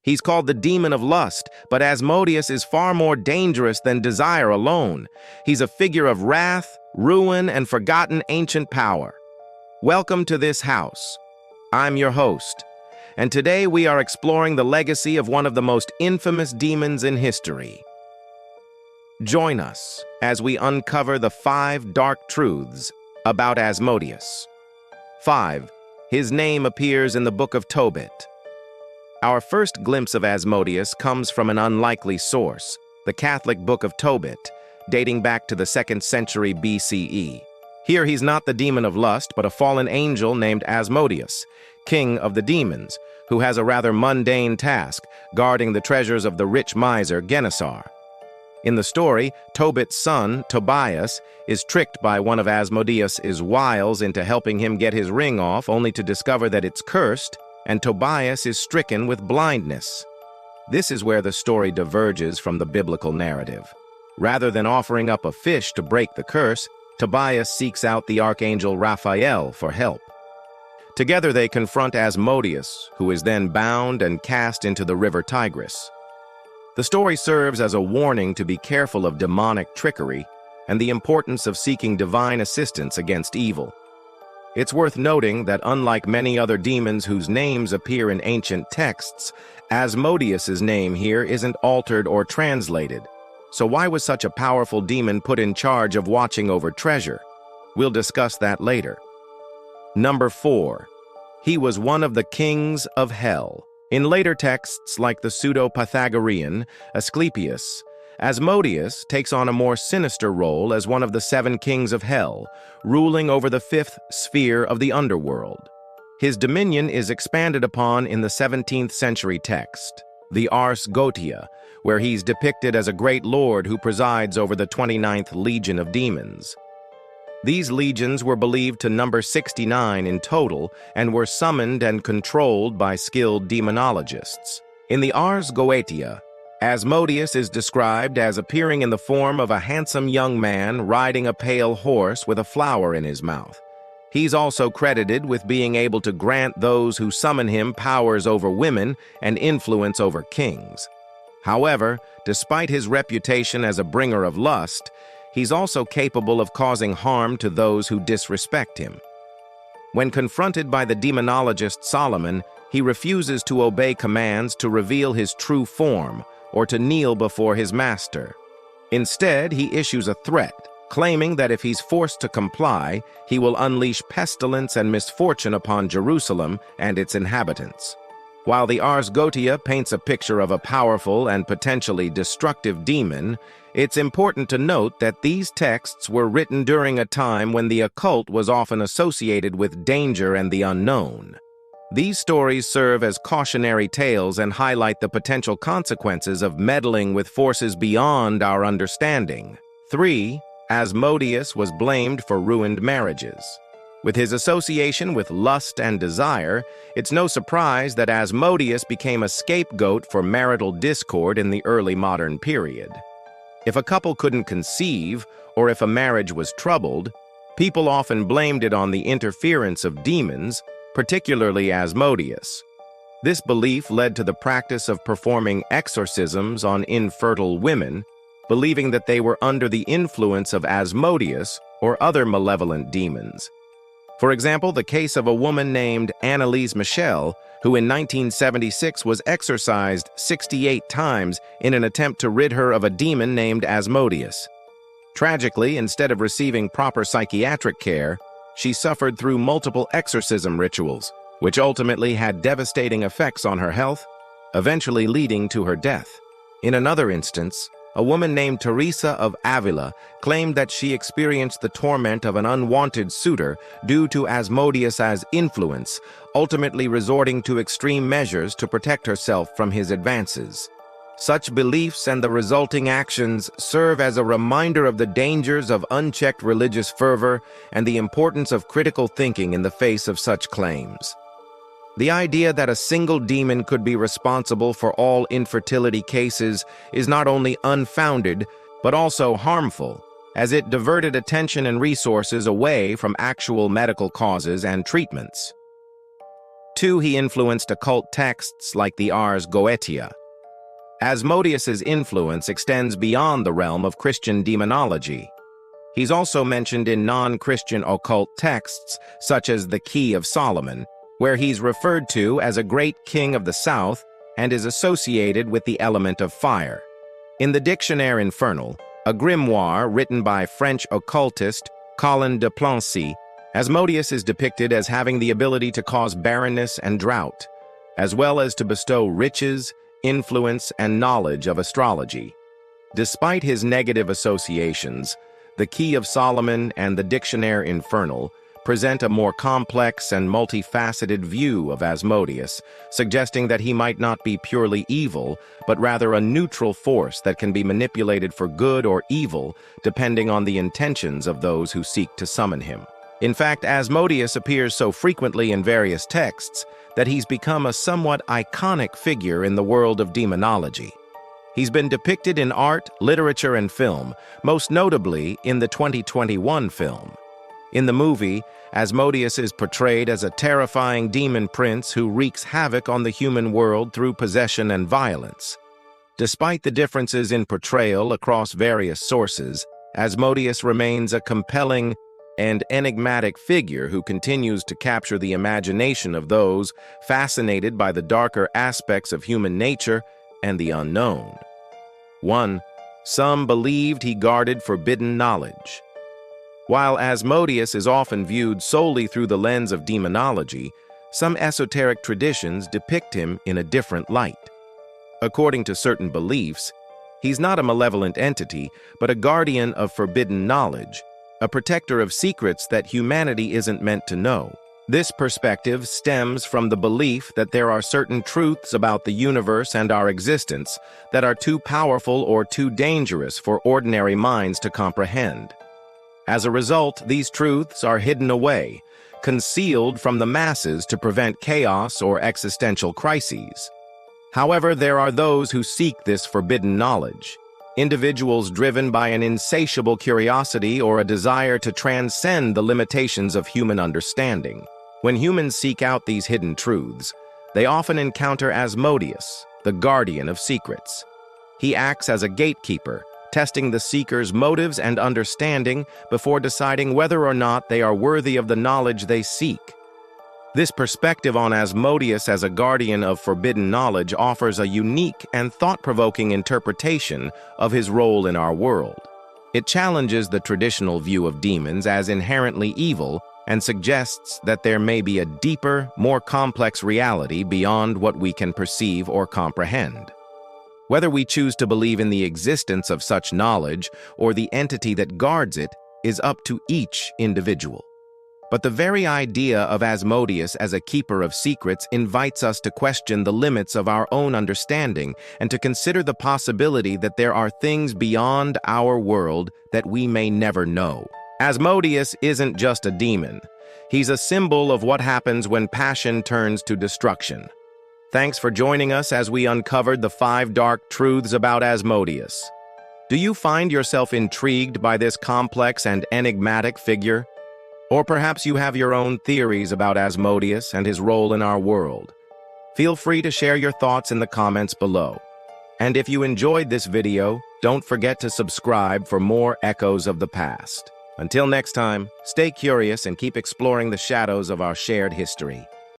He's called the demon of lust, but Asmodeus is far more dangerous than desire alone. He's a figure of wrath, ruin, and forgotten ancient power. Welcome to this house. I'm your host, and today we are exploring the legacy of one of the most infamous demons in history. Join us as we uncover the 5 dark truths about Asmodeus. 5. His name appears in the Book of Tobit. Our first glimpse of Asmodeus comes from an unlikely source, the Catholic Book of Tobit, dating back to the 2nd century BCE. Here he's not the demon of lust, but a fallen angel named Asmodeus, king of the demons, who has a rather mundane task, guarding the treasures of the rich miser Gennesaar. In the story, Tobit's son, Tobias, is tricked by one of Asmodeus's wiles into helping him get his ring off, only to discover that it's cursed, and Tobias is stricken with blindness. This is where the story diverges from the biblical narrative. Rather than offering up a fish to break the curse, Tobias seeks out the archangel Raphael for help. Together they confront Asmodeus, who is then bound and cast into the river Tigris. The story serves as a warning to be careful of demonic trickery and the importance of seeking divine assistance against evil. It's worth noting that unlike many other demons whose names appear in ancient texts, Asmodeus's name here isn't altered or translated. So why was such a powerful demon put in charge of watching over treasure? We'll discuss that later. Number 4. He was one of the kings of hell. In later texts like the pseudo-Pythagorean Asclepius, Asmodeus takes on a more sinister role as one of the 7 kings of hell, ruling over the 5th sphere of the underworld. His dominion is expanded upon in the 17th century text, the Ars Goetia, where he's depicted as a great lord who presides over the 29th legion of demons. These legions were believed to number 69 in total and were summoned and controlled by skilled demonologists. In the Ars Goetia, Asmodeus is described as appearing in the form of a handsome young man riding a pale horse with a flower in his mouth. He's also credited with being able to grant those who summon him powers over women and influence over kings. However, despite his reputation as a bringer of lust, he's also capable of causing harm to those who disrespect him. When confronted by the demonologist Solomon, he refuses to obey commands to reveal his true form or to kneel before his master. Instead, he issues a threat, claiming that if he's forced to comply, he will unleash pestilence and misfortune upon Jerusalem and its inhabitants. While the Ars Goetia paints a picture of a powerful and potentially destructive demon, it's important to note that these texts were written during a time when the occult was often associated with danger and the unknown. These stories serve as cautionary tales and highlight the potential consequences of meddling with forces beyond our understanding. 3. Asmodeus was blamed for ruined marriages. With his association with lust and desire, it's no surprise that Asmodeus became a scapegoat for marital discord in the early modern period. If a couple couldn't conceive, or if a marriage was troubled, people often blamed it on the interference of demons, particularly Asmodeus. This belief led to the practice of performing exorcisms on infertile women, believing that they were under the influence of Asmodeus or other malevolent demons. For example, the case of a woman named Annalise Michel, who in 1976 was exorcised 68 times in an attempt to rid her of a demon named Asmodeus. Tragically, instead of receiving proper psychiatric care, she suffered through multiple exorcism rituals, which ultimately had devastating effects on her health, eventually leading to her death. In another instance, a woman named Teresa of Avila claimed that she experienced the torment of an unwanted suitor due to Asmodeus's influence, ultimately resorting to extreme measures to protect herself from his advances. Such beliefs and the resulting actions serve as a reminder of the dangers of unchecked religious fervor and the importance of critical thinking in the face of such claims. The idea that a single demon could be responsible for all infertility cases is not only unfounded, but also harmful, as it diverted attention and resources away from actual medical causes and treatments. 2. He influenced occult texts like the Ars Goetia. Asmodeus's influence extends beyond the realm of Christian demonology. He's also mentioned in non-Christian occult texts, such as the Key of Solomon, where he's referred to as a great king of the south and is associated with the element of fire. In the Dictionnaire Infernal, a grimoire written by French occultist Colin de Plancy, Asmodeus is depicted as having the ability to cause barrenness and drought, as well as to bestow riches, influence, and knowledge of astrology. Despite his negative associations, the Key of Solomon and the Dictionnaire Infernal present a more complex and multifaceted view of Asmodeus, suggesting that he might not be purely evil, but rather a neutral force that can be manipulated for good or evil, depending on the intentions of those who seek to summon him. In fact, Asmodeus appears so frequently in various texts that he's become a somewhat iconic figure in the world of demonology. He's been depicted in art, literature, and film, most notably in the 2021 film. In the movie, Asmodeus is portrayed as a terrifying demon prince who wreaks havoc on the human world through possession and violence. Despite the differences in portrayal across various sources, Asmodeus remains a compelling and enigmatic figure who continues to capture the imagination of those fascinated by the darker aspects of human nature and the unknown. 1. Some believed he guarded forbidden knowledge. While Asmodeus is often viewed solely through the lens of demonology, some esoteric traditions depict him in a different light. According to certain beliefs, he's not a malevolent entity, but a guardian of forbidden knowledge, a protector of secrets that humanity isn't meant to know. This perspective stems from the belief that there are certain truths about the universe and our existence that are too powerful or too dangerous for ordinary minds to comprehend. As a result, these truths are hidden away, concealed from the masses to prevent chaos or existential crises. However, there are those who seek this forbidden knowledge. Individuals driven by an insatiable curiosity or a desire to transcend the limitations of human understanding. When humans seek out these hidden truths, they often encounter Asmodeus, the guardian of secrets. He acts as a gatekeeper, testing the seeker's motives and understanding before deciding whether or not they are worthy of the knowledge they seek. This perspective on Asmodeus as a guardian of forbidden knowledge offers a unique and thought-provoking interpretation of his role in our world. It challenges the traditional view of demons as inherently evil and suggests that there may be a deeper, more complex reality beyond what we can perceive or comprehend. Whether we choose to believe in the existence of such knowledge or the entity that guards it is up to each individual. But the very idea of Asmodeus as a keeper of secrets invites us to question the limits of our own understanding and to consider the possibility that there are things beyond our world that we may never know. Asmodeus isn't just a demon. He's a symbol of what happens when passion turns to destruction. Thanks for joining us as we uncovered the 5 dark truths about Asmodeus. Do you find yourself intrigued by this complex and enigmatic figure? Or perhaps you have your own theories about Asmodeus and his role in our world. Feel free to share your thoughts in the comments below. And if you enjoyed this video, don't forget to subscribe for more echoes of the past. Until next time, stay curious and keep exploring the shadows of our shared history.